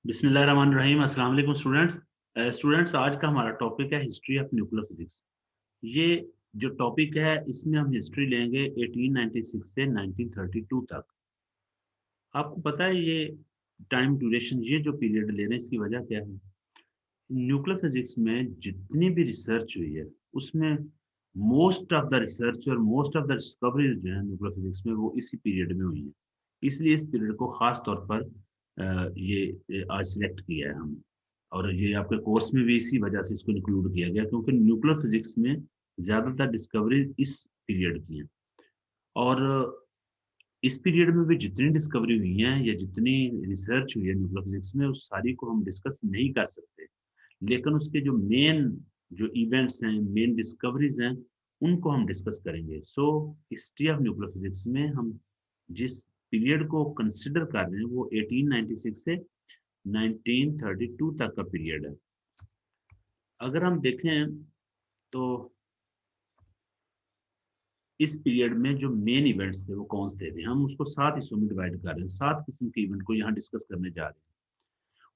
बिस्मिल्लाहिर्रहमानिर्रहीम। अस्सलाम वालेकुम स्टूडेंट्स। आज का हमारा टॉपिक है हिस्ट्री ऑफ न्यूक्लियर फिजिक्स। ये जो टॉपिक है इसमें हम हिस्ट्री लेंगे 1896 से 1932 तक। आपको पता है ये टाइम ड्यूरेशन, ये जो पीरियड ले रहे हैं इसकी वजह क्या है? न्यूक्लियर फिजिक्स में जितनी भी रिसर्च हुई है उसमें मोस्ट ऑफ द रिसर्च और मोस्ट ऑफ द डिस्कवरीज जो है न्यूक्लियर फिजिक्स में वो इसी पीरियड में हुई है। इसलिए इस पीरियड को खास तौर पर ये आज सिलेक्ट किया है हम। और ये आपके कोर्स में भी इसी वजह से इसको इंक्लूड किया गया क्योंकि न्यूक्लियर फिजिक्स में ज्यादातर डिस्कवरी इस पीरियड की हैं। और इस पीरियड में भी जितनी डिस्कवरी हुई हैं या जितनी रिसर्च हुई है न्यूक्लियर फिजिक्स में उस सारी को हम डिस्कस नहीं कर सकते। लेकिन उसके जो मेन जो इवेंट्स हैं, मेन डिस्कवरीज हैं, उनको हम डिस्कस करेंगे। So history of nuclear physics में हम जिस पीरियड को कंसिडर कर रहे हैं वो 1896 से 1932 तक का पीरियड है। अगर हम देखें तो इस पीरियड में जो मेन इवेंट्स थे वो कौन से थे, हम उसको 7 हिस्सों में डिवाइड कर रहे हैं। 7 किस्म के इवेंट को यहाँ डिस्कस करने जा रहे हैं।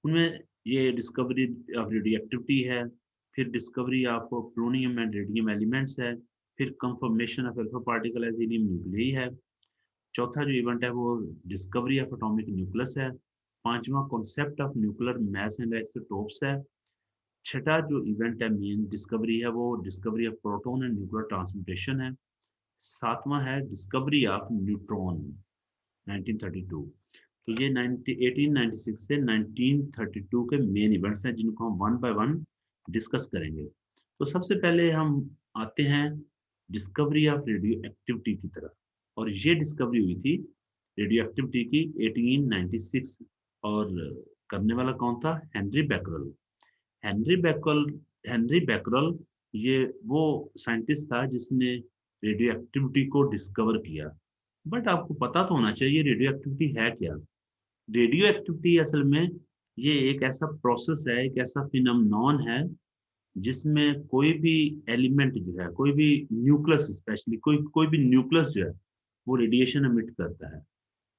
उनमें ये डिस्कवरी ऑफ रेडियो एक्टिविटी है, फिर discovery of plutonium and radium elements है, फिर confirmation of alpha particle as helium nuclei है। चौथा जो इवेंट है वो डिस्कवरी ऑफ एटॉमिक न्यूक्लियस है। पांचवा concept of nuclear mass and isotopes है। छठा जो इवेंट है, मेन डिस्कवरी है, वो discovery of proton and nuclear transmutation है। सातवां है डिस्कवरी ऑफ न्यूट्रॉन 1932। तो ये 1896 से 1932 के मेन इवेंट्स हैं जिनको हम वन बाय वन डिस्कस करेंगे। तो सबसे पहले हम आते हैं डिस्कवरी ऑफ रेडियो एक्टिविटी की तरफ। और ये डिस्कवरी हुई थी रेडियो एक्टिविटी की 1896। और करने वाला कौन था? Henry Becquerel. Henry Becquerel Henry Becquerel ये वो साइंटिस्ट था जिसने रेडियो एक्टिविटी को डिस्कवर किया। बट आपको पता तो होना चाहिए रेडियो एक्टिविटी है क्या। रेडियो एक्टिविटी असल में ये एक ऐसा प्रोसेस है, एक ऐसा फिनोमेनॉन है जिसमें कोई भी एलिमेंट जो है, कोई भी न्यूक्लियस, स्पेशली कोई कोई भी न्यूक्लियस जो है वो रेडिएशन एमिट करता है।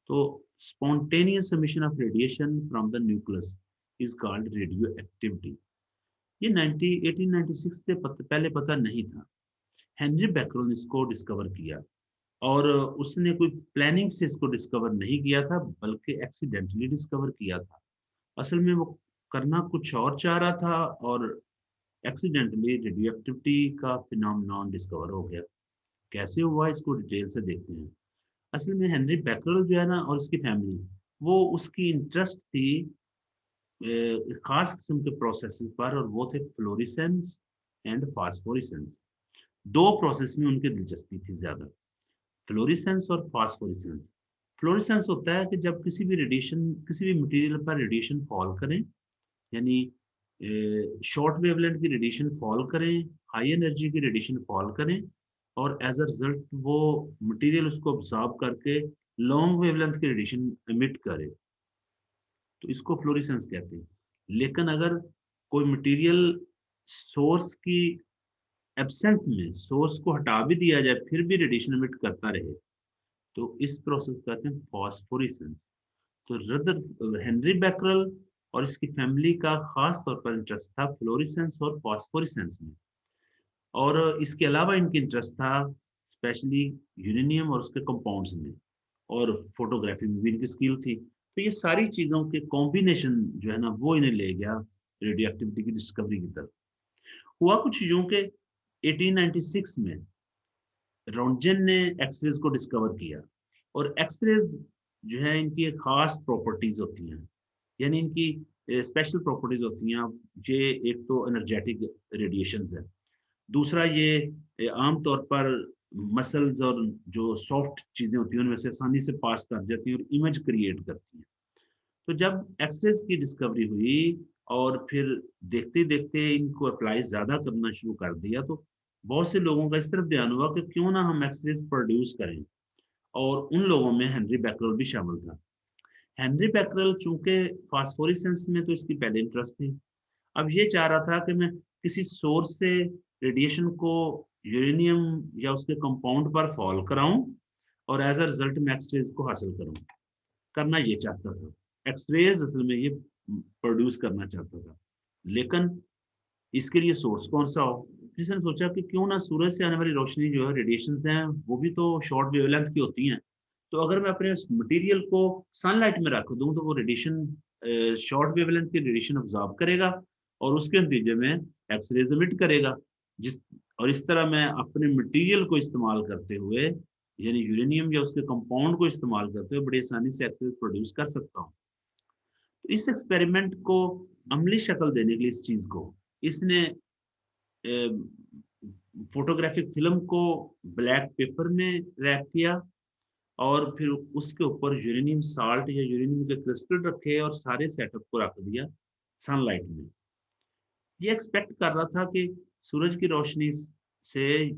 तो spontaneous emission of radiation from the nucleus is called radio activity. ये 1896 से पहले पता नहीं था। हेनरी बैकरल ने इसको डिस्कवर किया। और उसने कोई प्लानिंग से इसको डिस्कवर नहीं किया था बल्कि एक्सीडेंटली डिस्कवर किया था। असल में वो करना कुछ और चाह रहा था और एक्सीडेंटली रेडियो एक्टिविटी का फिनोमेनॉन डिस्कवर हो गया। कैसे हुआ इसको डिटेल से देखते हैं। असल में हेनरी बैकरल जो है ना और उसकी फैमिली, वो उसकी इंटरेस्ट थी खास किस्म के प्रोसेसेस पर, और वो थे फ्लोरिसेंस एंड फास्फोरिसेंस। दो प्रोसेस में उनकी दिलचस्पी थी ज्यादा, फ्लोरिसेंस और फास्फोरिसेंस। फ्लोरिसेंस होता है कि जब किसी भी रेडिएशन, किसी भी मटेरियल पर रेडिएशन फॉल करें, यानी शॉर्ट वेवलेंथ की रेडिएशन फॉल करें, हाई एनर्जी की रेडिएशन फॉल करें, और एज अ रिजल्ट वो मटेरियल उसको ऑब्जॉर्ब करके लॉन्ग वेवलेंथ की रेडिएशन एमिट करे, तो इसको फ्लोरिसेंस कहते हैं। लेकिन अगर कोई मटेरियल सोर्स की एब्सेंस में, सोर्स को हटा भी दिया जाए फिर भी रेडिएशन एमिट करता रहे, तो इस प्रोसेस को कहते हैं फॉस्फोरिसेंस। तो रदर हेनरी बैकरल और इसकी फैमिली का खास तौर पर इंटरेस्ट था फ्लोरिसेंस और फॉस्फोरिसेंस में। और इसके अलावा इनकी इंटरेस्ट था स्पेशली यूरेनियम और उसके कंपाउंड्स में, और फोटोग्राफी में भी इनकी स्किल थी। तो ये सारी चीजों के कॉम्बिनेशन जो है ना वो इन्हें ले गया रेडियो एक्टिविटी की डिस्कवरी की तरफ। हुआ कुछ यूं के 1896 में रोन्टगेन ने एक्सरेज को डिस्कवर किया। और एक्सरेज जो है इनकी एक खास प्रॉपर्टीज होती हैं, यानी इनकी स्पेशल प्रॉपर्टीज होती हैं। ये एक तो एनर्जेटिक रेडिएशन है, दूसरा ये आमतौर पर मसल्स और जो सॉफ्ट चीजें होती हैं उनमें से आसानी से पास कर जाती हैं और इमेज क्रिएट करती हैं। तो जब एक्सरेज की डिस्कवरी हुई और फिर देखते देखते इनको अप्लाई ज्यादा करना शुरू कर दिया, तो बहुत से लोगों का इस तरफ ध्यान हुआ कि क्यों ना हम एक्सरेज प्रोड्यूस करें। और उन लोगों में हेनरी बैकरल भी शामिल था। हेनरी बैकरल चूंकि फास्फोरिसेंस में तो इसकी पहले इंटरेस्ट थी, अब ये चाह रहा था कि मैं किसी सोर्स से रेडिएशन को यूरेनियम या उसके कंपाउंड पर फॉल कराऊं और एज अ रिजल्ट मैं एक्सरेज को हासिल करूं। करना ये चाहता था। एक्सरेज असल में ये प्रोड्यूस करना चाहता था। लेकिन इसके लिए सोर्स कौन सा हो? किसी ने सोचा कि क्यों ना सूरज से आने वाली रोशनी जो है, रेडिएशंस हैं, वो भी तो शॉर्ट वेवलेंथ की होती हैं। तो अगर मैं अपने मटेरियल को सनलाइट में रख दूं तो वो रेडिएशन, शॉर्ट वेवलेंथ की रेडिएशन अब्सॉर्ब करेगा और उसके नतीजे में एक्सरेज एमिट करेगा। जिस और इस तरह मैं अपने मटेरियल को इस्तेमाल करते हुए, यानी यूरेनियम या उसके कंपाउंड को इस्तेमाल करते हुए बड़ी आसानी से एक्सरेज प्रोड्यूस कर सकता हूँ। तो इस एक्सपेरिमेंट को अमली शक्ल देने के लिए, इस चीज को, इसने फोटोग्राफिक फिल्म को ब्लैक पेपर में रैप किया और फिर उसके ऊपर यूरेनियम साल्ट या यूरेनियम के क्रिस्टल रखे और सारे सेटअप को रख दिया सनलाइट में। ये एक्सपेक्ट कर रहा था कि सूरज की रोशनी से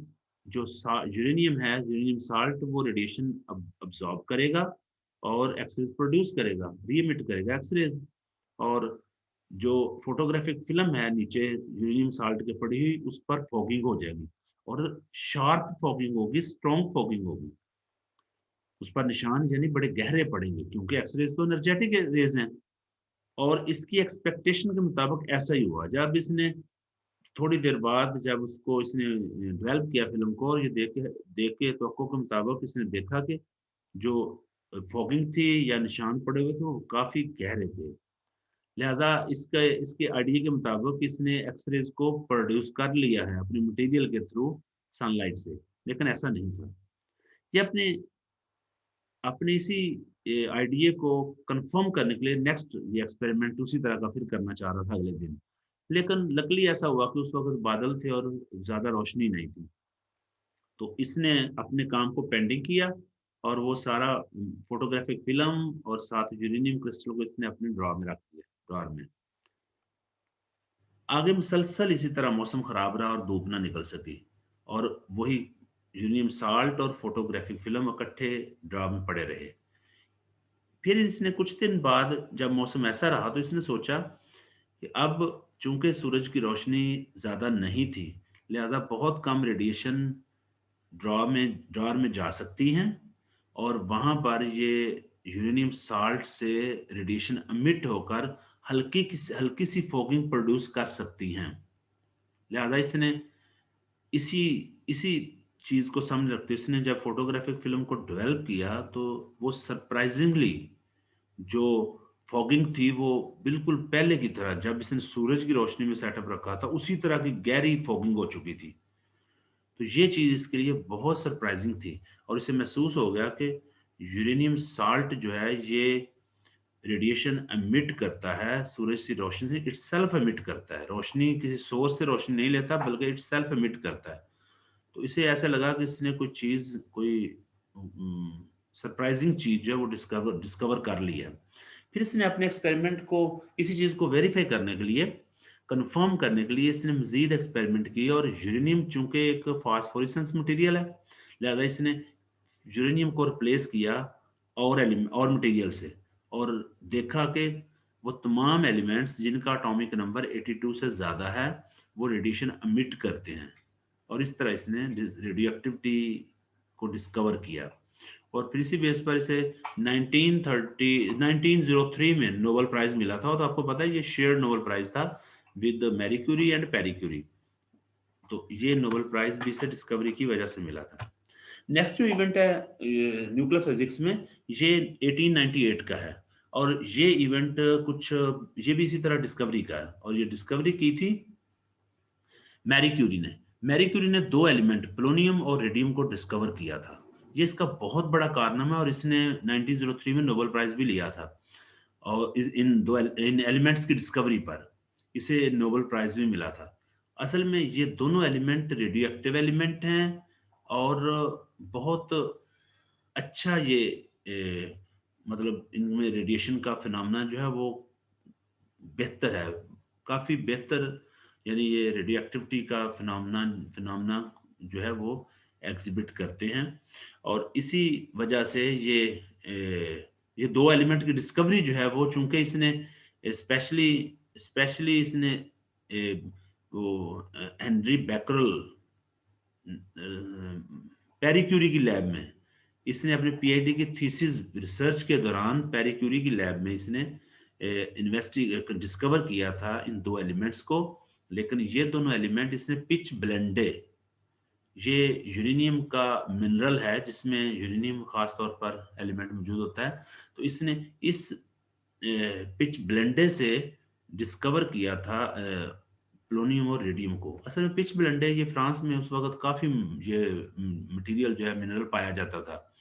जो यूरेनियम है, यूरेनियम साल्ट, वो रेडिएशन अब्सॉर्ब करेगा और एक्सरेज प्रोड्यूस करेगा, रीमिट करेगा एक्सरेज। और जो फोटोग्राफिक फिल्म है नीचे यूरेनियम साल्ट के पड़ी हुई, उस पर फॉगिंग हो जाएगी और शार्प फॉगिंग होगी, स्ट्रॉन्ग फॉगिंग होगी। उस पर निशान यानी बड़े गहरे पड़ेंगे, क्योंकि एक्सरेज तो एनर्जेटिक रेज हैं। और इसकी एक्सपेक्टेशन के मुताबिक ऐसा ही हुआ। जब इसने थोड़ी देर बाद, जब उसको इसने डेवलप किया फिल्म को, और ये देख के तो के मुताबिक इसने देखा कि जो फॉगिंग थी या निशान पड़े हुए थे वो काफी गहरे थे। लिहाजा इसके आइडिया के मुताबिक इसने एक्सरेज को प्रोड्यूस कर लिया है अपने मटेरियल के थ्रू, सनलाइट से। लेकिन ऐसा नहीं था। ये अपने अपने इसी आइडिया को कंफर्म करने के लिए नेक्स्ट ये एक्सपेरिमेंट उसी तरह का फिर करना चाह रहा था अगले दिन। लेकिन लकली ऐसा हुआ कि उस वक्त बादल थे और ज्यादा रोशनी नहीं थी। तो इसने अपने काम को पेंडिंग किया और वो सारा फोटोग्राफिक फिल्म और साथ यूरेनियम क्रिस्टल को इसने अपने ड्रॉर में रख दिया, ड्रॉर में। आगे मुसलसल इसी तरह मौसम खराब रहा और धूप ना निकल सकी, और वही यूरेनियम साल्ट और फोटोग्राफिक फिल्म इकट्ठे ड्रॉर में पड़े रहे। फिर इसने कुछ दिन बाद जब मौसम ऐसा रहा तो इसने सोचा कि अब चूंकि सूरज की रोशनी ज्यादा नहीं थी, लिहाजा बहुत कम रेडिएशन ड्रॉर में जा सकती हैं और वहां पर ये यूरेनियम साल्ट से रेडिएशन एमिट होकर हल्की सी फॉगिंग प्रोड्यूस कर सकती हैं। लिहाजा इसने इसी इसी चीज को समझ रखते इसने जब फोटोग्राफिक फिल्म को डेवलप किया तो वो सरप्राइजिंगली जो फॉगिंग थी वो बिल्कुल पहले की तरह, जब इसने सूरज की रोशनी में सेटअप रखा था उसी तरह की गहरी फॉगिंग हो चुकी थी। तो ये चीज इसके लिए बहुत सरप्राइजिंग थी और इसे महसूस हो गया कि यूरेनियम साल्ट जो है ये रेडिएशन एमिट करता है, सूरज से रोशनी से इट सेल्फ एमिट करता है, रोशनी किसी सोर्स से रोशनी नहीं लेता बल्कि इट सेल्फ एमिट करता है। तो इसे ऐसा लगा कि इसने कोई चीज, कोई सरप्राइजिंग चीज जो है वो डिस्कवर डिस्कवर कर ली है। फिर इसने अपने एक्सपेरिमेंट को, इसी चीज को वेरीफाई करने के लिए, कंफर्म करने के लिए इसने मजीद एक्सपेरिमेंट किए। और यूरेनियम चूंकि एक फास्फोरेसेंस मटेरियल है, लिहाजा इसने यूरेनियम को रिप्लेस किया और मटेरियल से, और देखा कि वो तमाम एलिमेंट्स जिनका एटॉमिक नंबर 82 से ज़्यादा है वो रेडिएशन एमिट करते हैं। और इस तरह इसने रेडियोएक्टिविटी को डिस्कवर किया। और फिर इसी बेस पर इसे 1903 में नोबेल प्राइज मिला था। तो आपको पता है ये शेयर्ड नोबेल प्राइज था with Marie Curie and Pierre Curie. तो ये नोबेल प्राइज भी इसे डिस्कवरी की वजह से मिला था। नेक्स्ट जो इवेंट है न्यूक्लियर फिजिक्स में, ये 1898 का है। और ये इवेंट कुछ, ये भी इसी तरह डिस्कवरी का है और ये डिस्कवरी की थी मैरी क्यूरी ने। मैरी क्यूरी ने दो एलिमेंट पोलोनियम और रेडियम को डिस्कवर किया था। ये इसका बहुत बड़ा कारनामा है और इसने 1903 में नोबेल प्राइज भी लिया था। और इन एलिमेंट्स की डिस्कवरी पर इसे नोबेल प्राइज भी मिला था। असल में ये दोनों एलिमेंट रेडियो एक्टिव एलिमेंट हैं और बहुत अच्छा ये मतलब इनमें रेडिएशन का फिनोमेना जो है वो बेहतर है, काफी बेहतर। यानी ये रेडियो एक्टिविटी का फिनोमेना फिनोमेना जो है वो एग्जिबिट करते हैं। और इसी वजह से ये दो एलिमेंट की डिस्कवरी जो है वो, चूंकि इसने स्पेशली स्पेशली इसने वो हेनरी बैकरल पेरी क्यूरी की लैब में, इसने अपने पीएचडी की थीसिस रिसर्च के दौरान पेरी क्यूरी की लैब में इसने डिस्कवर किया था इन दो एलिमेंट्स को, लेकिन ये दोनों एलिमेंट इसने पिच ब्लेंडे, ये यूरेनियम का मिनरल है जिसमें यूरेनियम खास तौर पर एलिमेंट मौजूद होता है, तो इसने इस पिच ब्लेंडे से डिस्कवर किया था प्लोनियम और रेडियम को। असल में पिच ब्लेंडे ये फ्रांस में उस वक्त काफी ये मटेरियल जो है मिनरल पाया जाता था,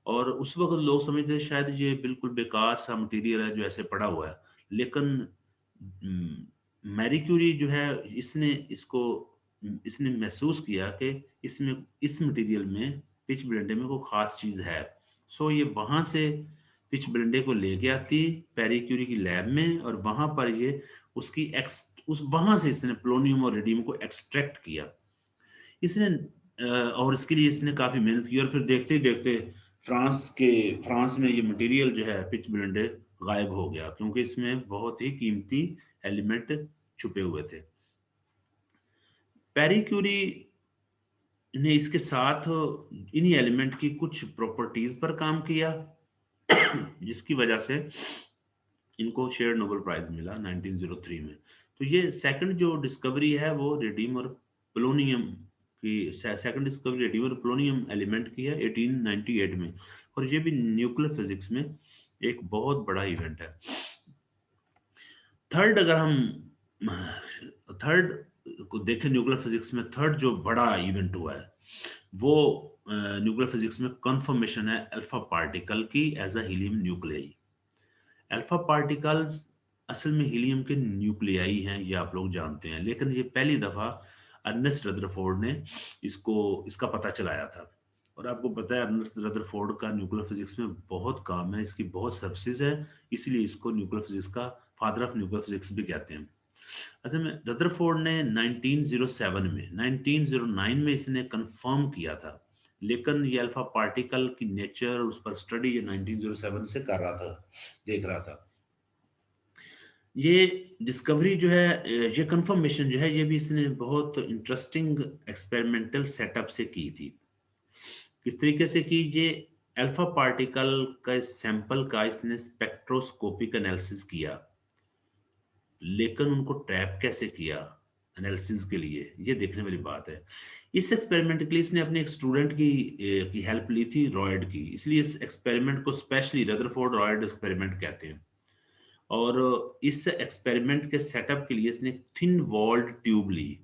और उस वक्त लोग समझते थे शायद ये बिल्कुल बेकार सा मटेरियल है जो ऐसे पड़ा हुआ है, लेकिन मैरी क्यूरी जो है इसने महसूस किया कि इसमें इस मटेरियल में पिच ब्लेंडे में कोई खास चीज है। सो ये वहां से पिच ब्लेंडे को ले गया थी पैरी क्यूरी की लैब में, और वहां पर ये उसकी एक्स उस वहां से इसने प्लोनियम और रेडियम को एक्सट्रैक्ट किया इसने। और इसके लिए इसने काफी मेहनत की, और फिर देखते ही देखते फ्रांस में ये मटेरियल जो है पिच ब्लेंडे गायब हो गया, क्योंकि इसमें बहुत ही कीमती एलिमेंट छुपे हुए थे। पैरी क्यूरी ने इसके साथ इन्हीं एलिमेंट की कुछ प्रॉपर्टीज पर काम किया जिसकी वजह से इनको शेयर्ड नोबेल प्राइज मिला 1903 में। तो ये सेकंड जो डिस्कवरी है वो रेडियम और पोलोनियम की, सेकंड डिस्कवरी रेडियम और पोलोनियम एलिमेंट की है 1898 में, और ये भी न्यूक्लियर फिजिक्स में एक बहुत बड़ा इवेंट है। थर्ड, अगर हम थर्ड को देखें न्यूक्लियर फिजिक्स में, थर्ड जो बड़ा इवेंट हुआ है वो न्यूक्लियर फिजिक्स में कंफर्मेशन है अल्फा पार्टिकल की as a helium nuclei. Alpha particles असल में हीलियम के न्यूक्लियाई हैं, ये आप लोग जानते हैं, लेकिन ये पहली दफा अर्नेस्ट रदरफोर्ड ने इसका पता चलाया था। और आपको पता है अर्नेस्ट रदरफोर्ड का न्यूक्लियर फिजिक्स में बहुत काम है, इसकी बहुत सर्विसेज है, इसलिए इसको न्यूक्लियर फिजिक्स का फादर ऑफ न्यूक्लियर फिजिक्स भी कहते हैं। असल में रदरफोर्ड ने 1909 में इसने कंफर्म किया था, लेकिन ये अल्फा पार्टिकल की नेचर उस पर स्टडी ये 1907 से कर रहा था, देख रहा था। ये डिस्कवरी जो है, ये कंफर्मेशन जो है, ये भी इसने बहुत इंटरेस्टिंग एक्सपेरिमेंटल सेटअप से की थी। किस तरीके से की? ये अल्फा पार्टिकल का सैंपल का इसने स्पेक्ट्रोस्कोपिक एनालिसिस किया, लेकिन उनको ट्रैप कैसे किया एनालिसिस के लिए, ये देखने वाली बात है। इस एक्सपेरिमेंट के लिए इसने अपने एक स्टूडेंट की हेल्प ली थी, रॉयड की, इसलिए इस एक्सपेरिमेंट को स्पेशली रदरफोर्ड रॉयड एक्सपेरिमेंट कहते हैं। और इस एक्सपेरिमेंट के सेटअप के लिए इसने थिन वॉल्ड ट्यूब ली,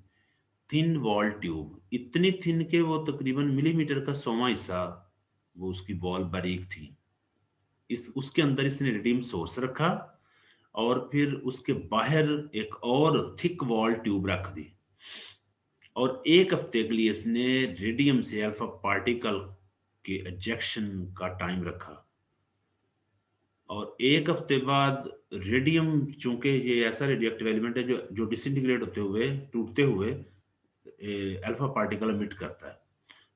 थिन वॉल ट्यूब, इतनी थिन के वो तकरीबन मिलीमीटर का 100वां हिस्सा वो उसकी वॉल बारीक थी। उसके अंदर इसने रेडियम सोर्स रखा, और फिर उसके बाहर एक और थिक वॉल ट्यूब रख दी, और एक हफ्ते के लिए इसने रेडियम से अल्फा पार्टिकल के एजेक्शन का टाइम रखा। और एक हफ्ते बाद रेडियम, चूंकि ये ऐसा रेडियोएक्टिव एलिमेंट है जो डिसइंटीग्रेट होते हुए, टूटते हुए अल्फा पार्टिकल एमिट करता है,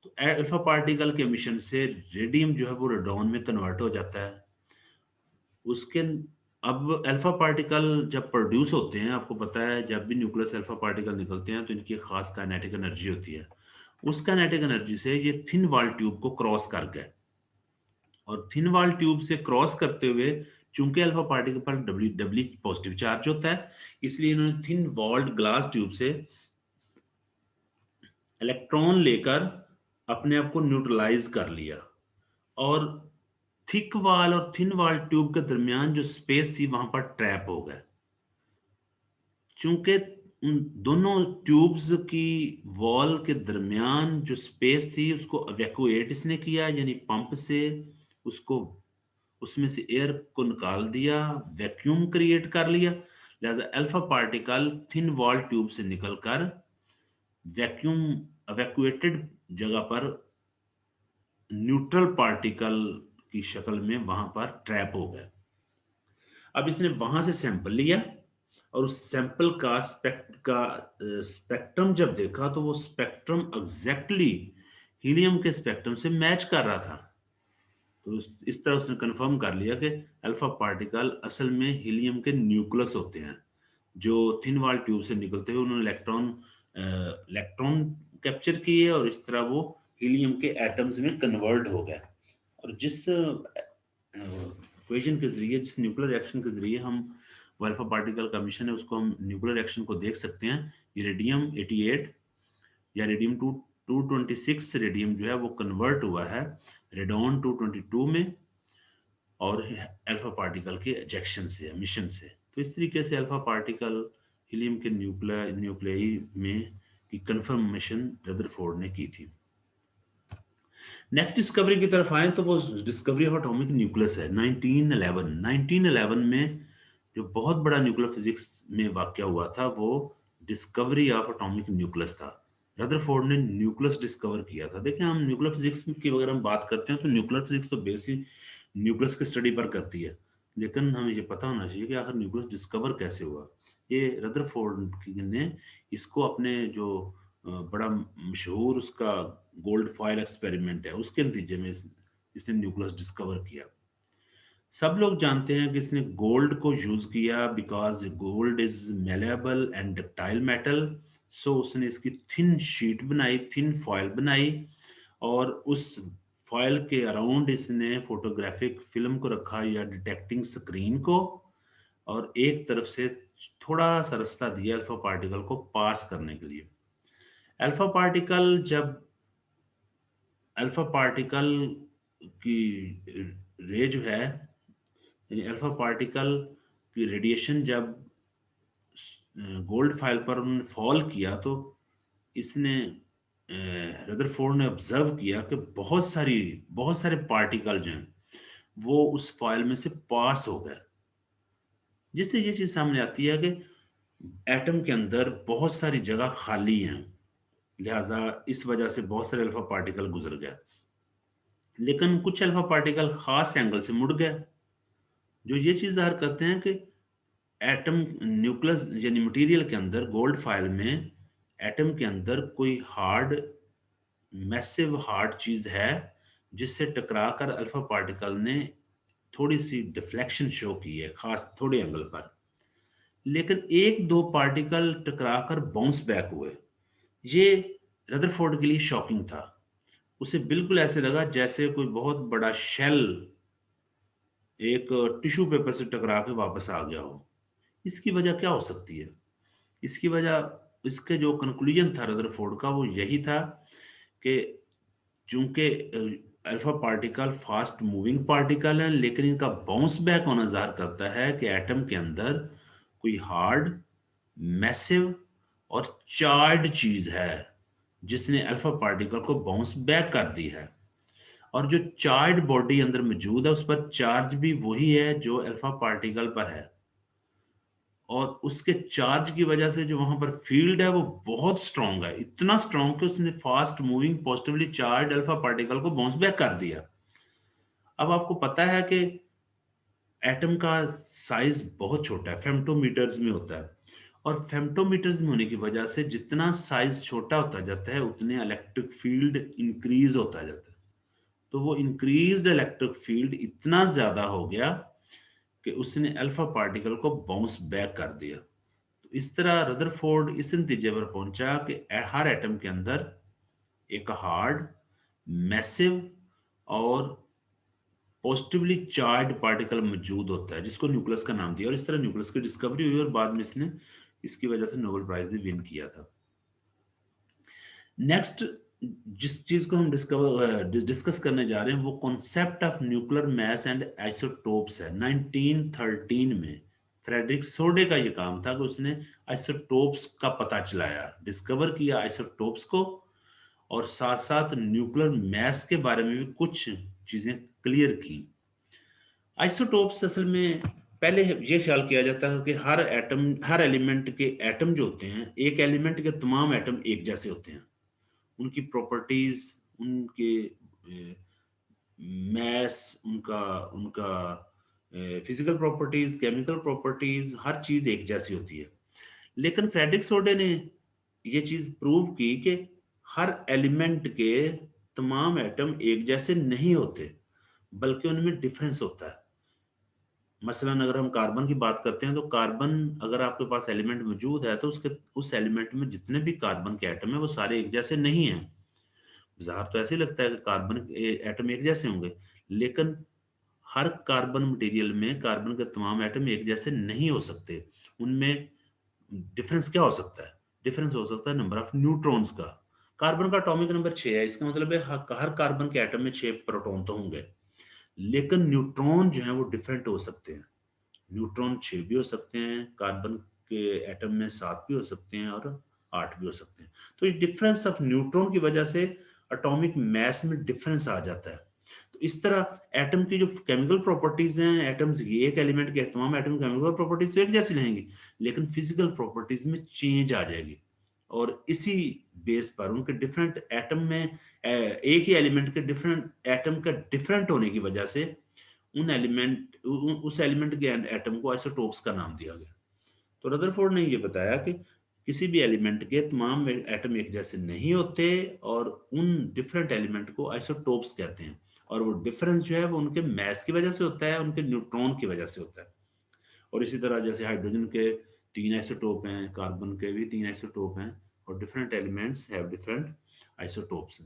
तो अल्फा पार्टिकल के एमिशन से रेडियम जो है वो रेडॉन में कन्वर्ट हो जाता है। उसके अब अल्फा पार्टिकल जब प्रोड्यूस होते हैं, आपको पता है जब भी न्यूक्लियस से अल्फा पार्टिकल निकलते हैं तो इनकी खास काइनेटिक एनर्जी होती है। उस काइनेटिक एनर्जी से ये थिन वॉल ट्यूब को क्रॉस कर गए, और थिन वॉल ट्यूब से क्रॉस करते हुए, चूंकि अल्फा पार्टिकल पर डब्ल्यू डब्ल्यू पॉजिटिव चार्ज होता है, इसलिए इन्होंने थिन वॉल्ड ग्लास ट्यूब से इलेक्ट्रॉन लेकर अपने आप को न्यूट्रलाइज कर लिया, और थिक वॉल और थिन वॉल ट्यूब के दरमियान जो स्पेस थी वहां पर ट्रैप हो गए। चूंकि उन दोनों ट्यूब्स की वॉल के दरमियान जो स्पेस थी उसको इवैक्यूएट इसने किया, यानी पंप से उसको, उसमें से एयर को निकाल दिया, वैक्यूम क्रिएट कर लिया। लिहाजा alpha particle thin wall tube से निकलकर वैक्यूम इवैक्यूएटेड जगह पर न्यूट्रल पार्टिकल की शक्ल में वहां पर ट्रैप हो गए। अब इसने वहां से सैंपल लिया, और उस सैंपल का स्पेक्ट्रम जब देखा तो वो स्पेक्ट्रम एग्जैक्टली हीलियम के स्पेक्ट्रम से मैच कर रहा था। तो इस तरह उसने कंफर्म कर लिया कि अल्फा पार्टिकल असल में हीलियम के न्यूक्लियस होते हैं, जो थिन वॉल ट्यूब से निकलते हुए उन्होंने इलेक्ट्रॉन कैप्चर किए, और इस तरह वो हीलियम के एटम्स में कन्वर्ट हो गए। और जिस इक्वेशन के जरिए, जिस न्यूक्लियर रिएक्शन के जरिए हम वो अल्फा पार्टिकल का मिशन है उसको हम न्यूक्लियर रिएक्शन को देख सकते हैं। रेडियम 88 या रेडियम 226 रेडियम जो है वो कन्वर्ट हुआ है रेडॉन 222 में, और अल्फा पार्टिकल के एजेक्शन से, मिशन से। तो इस तरीके से अल्फा पार्टिकल हीलियम के न्यूक्लियाई में की कंफर्मेशन रदरफोर्ड ने की थी। नेक्स्ट डिस्कवरी की तरफ आए तो वो डिस्कवरी ऑफ एटॉमिक न्यूक्लियस है 1911 में। जो बहुत बड़ा न्यूक्लियर फिजिक्स में वाकया हुआ था वो डिस्कवरी ऑफ एटॉमिक न्यूक्लियस था। रदरफोर्ड ने न्यूक्लियस डिस्कवर किया था। देखिए, हम न्यूक्लियर फिजिक्स की अगर हम बात करते हैं तो न्यूक्लियर फिजिक्स तो बेसिक न्यूक्लियस की स्टडी पर करती है, लेकिन हमें ये पता होना चाहिए कि आखिर न्यूक्लियस डिस्कवर कैसे हुआ। ये रदरफोर्ड ने इसको अपने जो बड़ा मशहूर उसका गोल्ड फॉयल एक्सपेरिमेंट है उसके नतीजे में इसने न्यूक्लियस डिस्कवर किया। सब लोग जानते हैं कि इसने गोल्ड को यूज किया because gold is malleable and ductile metal. So उसने इसकी थिन शीट बनाई, थिन फॉयल बनाई, और उस फॉयल के अराउंड इसने फोटोग्राफिक फिल्म को रखा या डिटेक्टिंग स्क्रीन को, और एक तरफ से थोड़ा सा रास्ता दिया अल्फा पार्टिकल को पास करने के लिए। अल्फा पार्टिकल जब अल्फा पार्टिकल की रे जो है, यानी अल्फा पार्टिकल की रेडिएशन जब गोल्ड फाइल पर उन्होंने फॉल किया तो इसने रदरफोर्ड ने ऑब्जर्व किया कि बहुत सारे पार्टिकल जो हैं वो उस फॉयल में से पास हो गए, जिससे ये चीज सामने आती है कि एटम के अंदर बहुत सारी जगह खाली हैं, लिहाजा इस वजह से बहुत सारे अल्फा पार्टिकल गुजर गए। लेकिन कुछ अल्फा पार्टिकल खास एंगल से मुड़ गए, जो ये चीज जाहिर करते हैं कि एटम न्यूक्लियस यानी मटेरियल के अंदर गोल्ड फाइल में एटम के अंदर कोई हार्ड मैसिव हार्ड चीज है जिससे टकराकर अल्फा पार्टिकल ने थोड़ी सी डिफ्लेक्शन शो की है खास थोड़े एंगल पर। लेकिन एक दो पार्टिकल टकराकर बाउंस बैक हुए। ये रदरफोर्ड के लिए शॉकिंग था। उसे बिल्कुल ऐसे लगा जैसे कोई बहुत बड़ा शेल एक टिश्यू पेपर से टकरा के वापस आ गया हो। इसकी वजह क्या हो सकती है? इसकी वजह, इसके जो कंक्लूजन था रदरफोर्ड का वो यही था कि चूंकि alpha particle fast moving particle है, लेकिन इनका बाउंस बैक होना जाहिर करता है कि एटम के अंदर कोई हार्ड मैसिव और चार्ज चीज है जिसने अल्फा पार्टिकल को बाउंस बैक कर दी है। और जो चार्ज बॉडी अंदर मौजूद है उस पर चार्ज भी वही है जो अल्फा पार्टिकल पर है, और उसके चार्ज की वजह से जो वहां पर फील्ड है वो बहुत स्ट्रांग है, इतना स्ट्रांग कि उसने fast moving positively charge alpha particle को बाउंस बैक कर दिया। अब आपको पता है कि एटम का साइज बहुत छोटा है, फेम्टोमीटर्स में होता है, और फेम्टोमीटर्स में होने की वजह से जितना साइज छोटा होता जाता है उतने इलेक्ट्रिक फील्ड इंक्रीज होता जाता है। तो वो इंक्रीज्ड इलेक्ट्रिक फील्ड इतना ज्यादा हो गया कि उसने अल्फा पार्टिकल को बाउंस बैक कर दिया। तो इस तरह रदरफोर्ड इस नतीजे पर पहुंचा कि हर एटम के अंदर एक हार्ड मैसिव और पॉजिटिवली चार्ज पार्टिकल मौजूद होता है जिसको न्यूक्लियस का नाम दिया, और इस तरह न्यूक्लियस की डिस्कवरी हुई और बाद में इसने इसकी वजह से नोबेल प्राइज भी विन किया था। नेक्स्ट जिस चीज को हम डिस्कस करने जा रहे हैं वो concept of nuclear mass and isotopes है। 1913 में फ्रेडरिक सोडे का ये काम था कि उसने आइसोटोप्स का पता चलाया, डिस्कवर किया आइसोटोप्स को, और साथ साथ न्यूक्लियर मास के बारे में भी कुछ चीजें क्लियर की। आइसोटोप्स असल में पहले ये ख्याल किया जाता है कि हर एटम, हर एलिमेंट के एटम जो होते हैं, एक एलिमेंट के तमाम एटम एक जैसे होते हैं, उनकी प्रॉपर्टीज, उनके मैस, उनका उनका फिजिकल प्रॉपर्टीज, केमिकल प्रॉपर्टीज, हर चीज एक जैसी होती है। लेकिन फ्रेडरिक सोडे ने ये चीज प्रूव की कि हर एलिमेंट के तमाम एटम एक जैसे नहीं होते, बल्कि उनमें डिफरेंस होता है। मसलन अगर हम कार्बन की बात करते हैं तो कार्बन, अगर आपके पास एलिमेंट मौजूद है तो उसके उस एलिमेंट में जितने भी कार्बन के एटम है वो सारे एक जैसे नहीं हैं। ज़ाहिर तो ऐसे ही लगता है कि कार्बन के एटम एक जैसे होंगे, लेकिन हर कार्बन मटेरियल में कार्बन के तमाम एटम एक जैसे नहीं हो सकते, उनमें डिफरेंस क्या हो सकता है? डिफरेंस हो सकता है नंबर ऑफ न्यूट्रॉन्स का। कार्बन का एटॉमिक नंबर 6 है, इसका मतलब है हर कार्बन के एटम में 6 प्रोटॉन तो होंगे, लेकिन न्यूट्रॉन जो है वो डिफरेंट हो सकते हैं। न्यूट्रॉन 6 भी हो सकते हैं, कार्बन के एटम में 7 भी हो सकते हैं और 8 भी हो सकते हैं। तो ये डिफरेंस ऑफ न्यूट्रॉन की वजह से एटॉमिक मास में डिफरेंस आ जाता है। तो इस तरह एटम की जो केमिकल प्रॉपर्टीज हैं, एटम्स ये एक एलिमेंट के तमाम एटम केमिकल प्रॉपर्टीज तो एक जैसी रहेंगी, लेकिन फिजिकल प्रॉपर्टीज में चेंज आ जाएगी। और इसी बेस पर उनके डिफरेंट एटम में एक ही एलिमेंट के डिफरेंट एटम का डिफरेंट होने की वजह से उस एलिमेंट के एटम को आइसोटोप्स का नाम दिया गया। तो रदरफोर्ड ने ये बताया कि किसी भी एलिमेंट के तमाम एटम एक जैसे नहीं होते और उन डिफरेंट एलिमेंट को आइसोटोप्स कहते हैं। और वो डिफरेंस जो है वो उनके मास की वजह से होता है, उनके न्यूट्रॉन की वजह से होता है। और इसी तरह जैसे हाइड्रोजन के 3 आइसोटोप हैं, कार्बन के भी 3 आइसोटोप हैं, और different elements have different isotopes.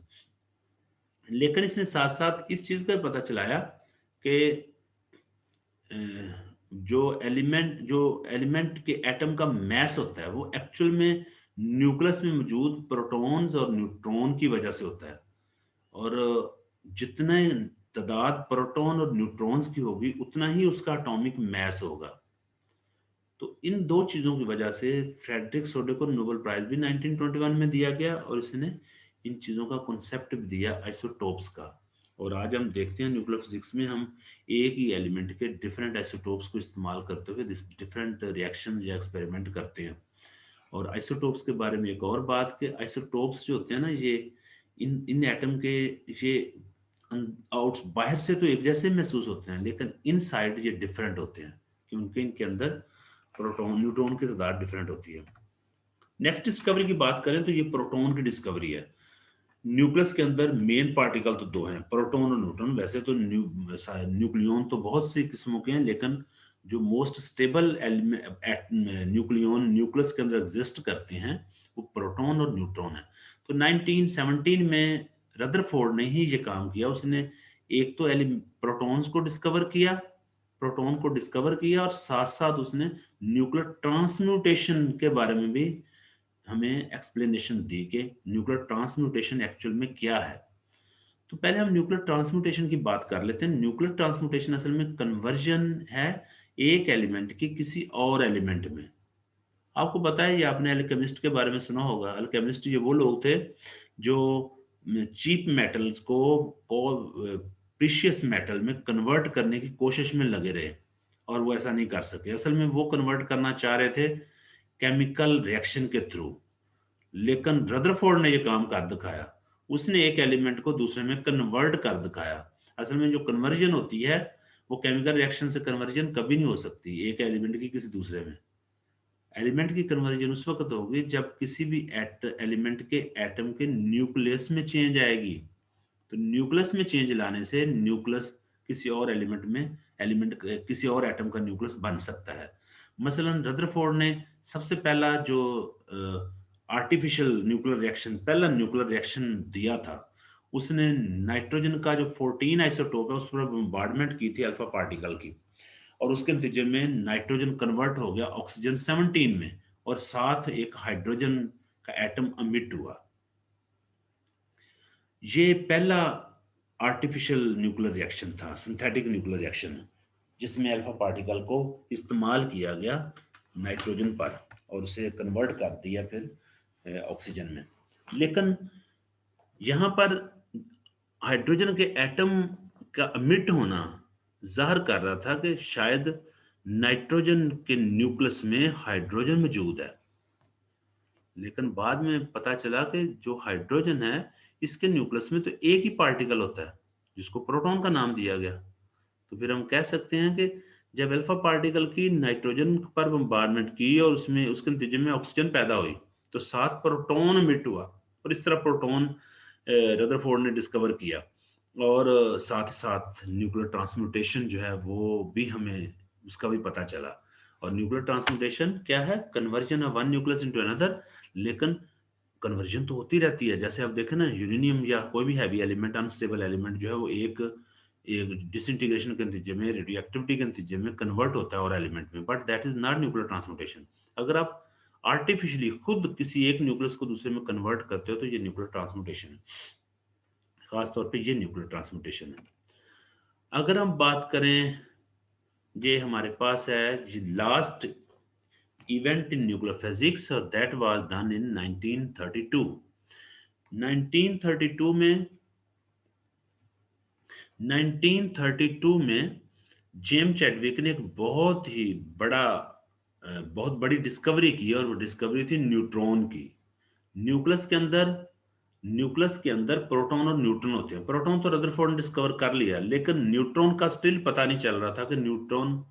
लेकिन इसने साथ साथ इस चीज का पता चलाया कि जो एलिमेंट के एटम का मास होता है वो एक्चुअल में न्यूक्लियस में मौजूद प्रोटॉन्स और न्यूट्रॉन की वजह से होता है। और जितने तादाद प्रोटॉन और न्यूट्रॉन्स की होगी उतना ही उसका एटॉमिक मास होगा। तो इन दो चीजों की वजह से फ्रेडरिक सोडे को नोबेल प्राइज भी 1921 में दिया गया, और इसने इन चीजों का कॉन्सेप्ट भी दिया आइसोटोप्स का। और आज हम देखते हैं न्यूक्लियर फिजिक्स में हम एक ही एलिमेंट के डिफरेंट आइसोटोप्स को इस्तेमाल करते हुए डिफरेंट रिएक्शन या एक्सपेरिमेंट करते हैं। और आइसोटोप्स के बारे में एक और बात कि आइसोटोप्स जो होते हैं ना, ये इन इन एटम के ये आउट बाहर से तो एक जैसे महसूस होते हैं, लेकिन इनसाइड ये डिफरेंट होते हैं क्योंकि इनके अंदर प्रोटॉन न्यूट्रॉन की तादाद डिफरेंट होती है। नेक्स्ट डिस्कवरी की बात करें तो ये प्रोटॉन की डिस्कवरी है। न्यूक्लियस के अंदर मेन पार्टिकल तो दो हैं, प्रोटॉन और न्यूट्रॉन। वैसे तो न्यूक्लियन तो बहुत सी किस्मों के हैं, लेकिन जो मोस्ट स्टेबल न्यूक्लियन न्यूक्लियस के अंदर एग्जिस्ट करते हैं वो प्रोटॉन और न्यूट्रॉन है। तो 1917 में रदरफोर्ड ने ही ये काम किया। उसने एक तो प्रोटॉन्स को डिस्कवर किया, प्रोटॉन को डिस्कवर किया, और साथ साथ उसने न्यूक्लियर ट्रांसम्यूटेशन के बारे में भी हमें एक्सप्लेनेशन दी कि न्यूक्लियर ट्रांसम्यूटेशन एक्चुअल में क्या है। तो पहले हम न्यूक्लियर ट्रांसम्यूटेशन की बात कर लेते हैं। न्यूक्लियर ट्रांसम्यूटेशन असल में कन्वर्जन है एक एलिमेंट की किसी और एलिमेंट में। आपको पता है, ये आपने अल्केमिस्ट के बारे में सुना होगा। अल्केमिस्ट ये वो लोग थे जो चीप मेटल्स को प्रीशियस मेटल में कन्वर्ट करने की कोशिश में लगे रहे, और वो ऐसा नहीं कर सके। असल में वो कन्वर्ट करना चाह रहे थे केमिकल रिएक्शन के थ्रू, लेकिन रदरफोर्ड ने ये काम कर दिखाया। उसने एक एलिमेंट को दूसरे में कन्वर्ट कर दिखाया। असल में जो कन्वर्जन होती है वो केमिकल रिएक्शन से कन्वर्जन कभी नहीं हो सकती एक एलिमेंट की किसी दूसरे में। एलिमेंट की कन्वर्जन उस वक्त होगी जब किसी भी एलिमेंट के एटम के न्यूक्लियस में चेंज आएगी। तो न्यूक्लियस में चेंज लाने से न्यूक्लियस किसी और एलिमेंट किसी और एटम का न्यूक्लियस बन सकता है। मसलन रदरफोर्ड ने सबसे पहला जो आर्टिफिशियल न्यूक्लियर रिएक्शन, पहला न्यूक्लियर रिएक्शन दिया था, उसने नाइट्रोजन का जो 14 आइसोटोप है उस पर बम्बार्डमेंट की थी अल्फा पार्टिकल की, और उसके नतीजे में नाइट्रोजन कन्वर्ट हो गया ऑक्सीजन 17 में, और साथ एक हाइड्रोजन का एटम अमिट हुआ। ये पहला आर्टिफिशियल न्यूक्लियर रिएक्शन था, सिंथेटिक न्यूक्लियर रिएक्शन, जिसमें अल्फा पार्टिकल को इस्तेमाल किया गया नाइट्रोजन पर और उसे कन्वर्ट कर दिया फिर ऑक्सीजन में। लेकिन यहाँ पर हाइड्रोजन के एटम का अमिट होना जाहिर कर रहा था कि शायद नाइट्रोजन के न्यूक्लियस में हाइड्रोजन मौजूद है। लेकिन बाद में पता चला कि जो हाइड्रोजन है इसके न्यूक्लियस में तो एक ही पार्टिकल होता है जिसको प्रोटॉन का नाम दिया गया। तो फिर हम कह सकते हैं कि जब अल्फा पार्टिकल की नाइट्रोजन पर बम्बार्डमेंट की और उसमें उसके नतीजे में ऑक्सीजन पैदा हुई तो साथ प्रोटॉन मिट हुआ, और इस तरह प्रोटॉन रदरफोर्ड ने डिस्कवर किया। और साथ ही साथ न्यूक्लियर ट्रांसम्यूटेशन जो है वो भी हमें उसका भी पता चला। और न्यूक्लियर ट्रांसम्यूटेशन क्या है? Conversion of one nucleus into another. लेकिन कन्वर्जन तो होती रहती है, जैसे आप देखें ना यूरेनियम या कोई भी हैवी एलिमेंट, अनस्टेबल एलिमेंट जो है वो डिसइंटीग्रेशन के नतीजे में, रेडियो एक्टिविटी के नतीजे में कन्वर्ट होता है और एलिमेंट में, but that is not nuclear transmutation. अगर आप आर्टिफिशियली खुद किसी एक न्यूक्लियस को दूसरे में कन्वर्ट करते हो तो ये न्यूक्लियर ट्रांसमुटेशन है, खासतौर पे ये न्यूक्लियर ट्रांसमुटेशन है। अगर हम बात करें, ये हमारे पास है last event in nuclear physics, that was done in 1932। 1932 में 1932 में जेम्स चैडविक ने एक बहुत बड़ी डिस्कवरी की, और वो डिस्कवरी थी न्यूट्रॉन की। न्यूक्लियस के अंदर न्यूक्लियस के अंदर प्रोटॉन और न्यूट्रॉन होते हैं। प्रोटॉन तो रदरफोर्ड ने डिस्कवर कर लिया, लेकिन न्यूट्रॉन का स्टिल पता नहीं चल रहा था कि न्यूट्रॉन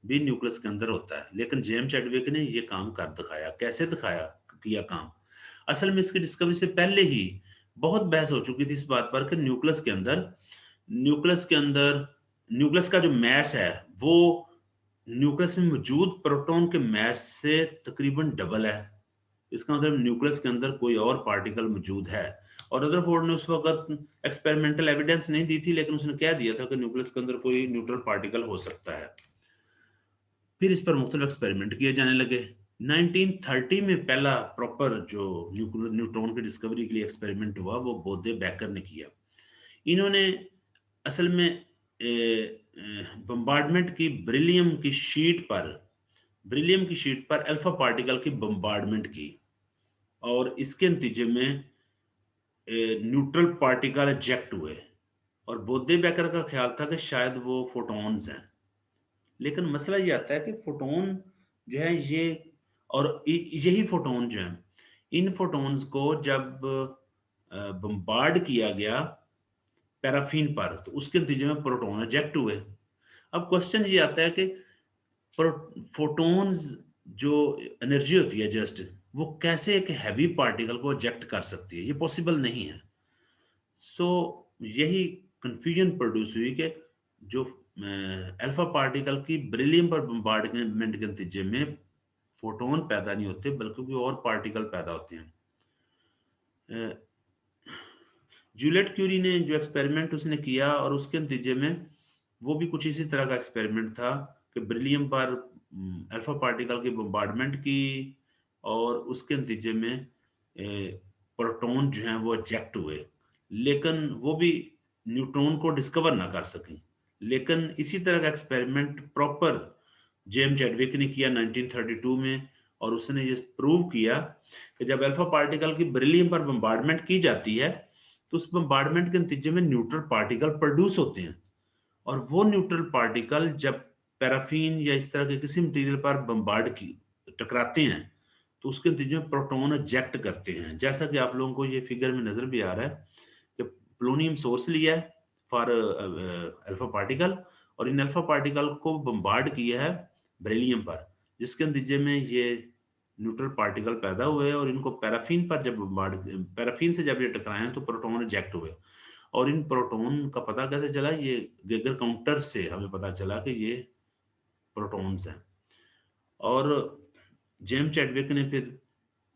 भी न्यूक्लियस के अंदर होता है। लेकिन जेम्स चैडविक ने ये काम कर दिखाया। कैसे दिखाया, किया काम? असल में इसकी डिस्कवरी से पहले ही बहुत बहस हो चुकी थी इस बात पर कि न्यूक्लियस के अंदर न्यूक्लियस का जो मैस है वो न्यूक्लियस में मौजूद प्रोटॉन के मैस से तकरीबन डबल है। इसका मतलब न्यूक्लियस के अंदर कोई और पार्टिकल मौजूद है। और रदरफोर्ड ने उस वक्त एक्सपेरिमेंटल एविडेंस नहीं दी थी, लेकिन उसने कह दिया था कि न्यूक्लियस के अंदर कोई न्यूट्रल पार्टिकल हो सकता है। फिर इस पर मुख्तलिफ एक्सपेरिमेंट किए जाने लगे। 1930 में पहला प्रॉपर जो न्यूट्रॉन की डिस्कवरी के लिए एक्सपेरिमेंट हुआ वो बोदे बेकर ने किया। इन्होंने असल में बम्बार्डमेंट की ब्रिलियम की शीट पर अल्फा पार्टिकल की बम्बार्डमेंट की, और इसके नतीजे में न्यूट्रल पार्टिकल इजेक्ट हुए। और बोदे बेकर का ख्याल था कि शायद वो फोटॉन्स हैं, लेकिन मसला ये आता है कि फोटोन जो है ये, और यही फोटोन जो है, इन फोटोन्स को जब बम्बार्ड किया गया पैराफिन पर, तो उसके नतीजे में प्रोटॉन इजेक्ट हुए। अब क्वेश्चन ये आता है कि फोटोन्स जो एनर्जी होती है जस्ट, वो कैसे एक हैवी पार्टिकल को इजेक्ट कर सकती है? ये पॉसिबल नहीं है। सो यही कंफ्यूजन प्रोड्यूस हुई कि जो अल्फा पार्टिकल की ब्रिलियम पर बम्बार्डमेंट के नतीजे में फोटोन पैदा नहीं होते, बल्कि कोई और पार्टिकल पैदा होते हैं। जूलियट क्यूरी ने जो एक्सपेरिमेंट उसने किया, और उसके नतीजे में वो भी कुछ इसी तरह का एक्सपेरिमेंट था कि ब्रिलियम पर अल्फा पार्टिकल की बम्बार्डमेंट की, और उसके नतीजे में प्रोटॉन जो हैं वो इजेक्ट हुए, लेकिन वो भी न्यूट्रॉन को डिस्कवर ना कर सकें। लेकिन इसी तरह का एक्सपेरिमेंट प्रॉपर जेम्स चैडविक ने किया 1932 में, और उसने ये प्रूव किया कि जब अल्फा पार्टिकल की ब्रिलियम पर बम्बार्डमेंट की जाती है तो उस बम्बार्डमेंट के नतीजे में न्यूट्रल पार्टिकल प्रोड्यूस होते हैं, और वो न्यूट्रल पार्टिकल जब पैराफिन या इस तरह के किसी मटेरियल पर बम्बार्ड की टकराते हैं तो उसके नतीजे में प्रोटॉन इजेक्ट करते हैं। जैसा कि आप लोगों को ये फिगर में नजर भी आ रहा है कि पोलोनियम सोर्स लिया है फॉर अल्फा पार्टिकल, और इन अल्फा पार्टिकल को बम्बार्ड किया है बेरिलियम पर, जिसके नतीजे में ये न्यूट्रल पार्टिकल पैदा हुए, और इनको पैराफिन से जब ये टकराए तो प्रोटॉन इजेक्ट हुए। और इन प्रोटॉन का पता कैसे चला? ये गेगर काउंटर से हमें पता चला कि ये प्रोटॉन्स हैं। और जेम्स चैडविक ने फिर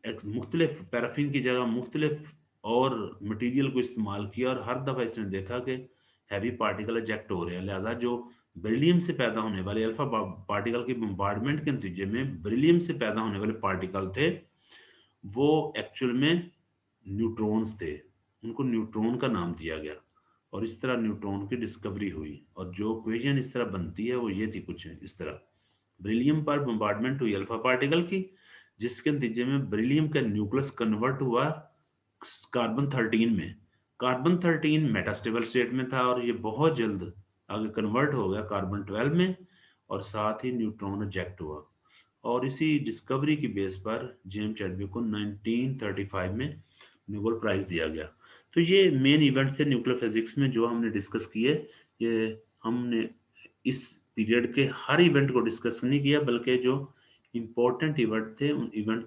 एक मुख्तलिफ पैराफिन की जगह मुख्तलिफ और मटेरियल को इस्तेमाल किया, और हर दफ़ा इसने देखा कि हैवी पार्टिकल इजेक्ट हो रहे हैं। लिहाजा जो बेरिलियम से पैदा होने वाले अल्फा पार्टिकल की बम्बार्डमेंट के नतीजे में बेरिलियम से पैदा होने वाले पार्टिकल थे, वो एक्चुअल में न्यूट्रॉन्स थे। उनको न्यूट्रॉन का नाम दिया गया, और इस तरह न्यूट्रॉन की डिस्कवरी हुई। और जो इक्वेशन इस तरह बनती है वो ये थी कुछ इस तरह। बेरिलियम पर बम्बार्डमेंट हुई अल्फा पार्टिकल की, जिसके नतीजे में बेरिलियम का न्यूक्लियस कन्वर्ट हुआ कार्बन 13 में। कार्बन 13 मेटास्टेबल स्टेट में था, और ये बहुत जल्द आगे कन्वर्ट हो गया कार्बन 12 में, और साथ ही न्यूट्रॉन इजेक्ट हुआ। और इसी डिस्कवरी की बेस पर जेम्स चैडविक को 1935 में नोबेल प्राइज दिया गया। तो ये मेन इवेंट थे न्यूक्लियर फिजिक्स में जो हमने डिस्कस किए। ये हमने इस पीरियड के हर इवेंट को डिस्कस नहीं किया, बल्कि जो इम्पोर्टेंट इवेंट थे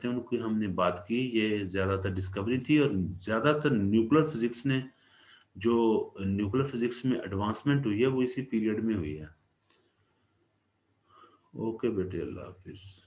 उनकी हमने बात की। ये ज़्यादातर डिस्कवरी थी, और ज़्यादातर न्यूक्लियर फिजिक्स ने जो न्यूक्लियर फिजिक्स में एडवांसमेंट हुई है वो इसी पीरियड में हुई है। ओके बेटे, अल्लाह हाफिज़।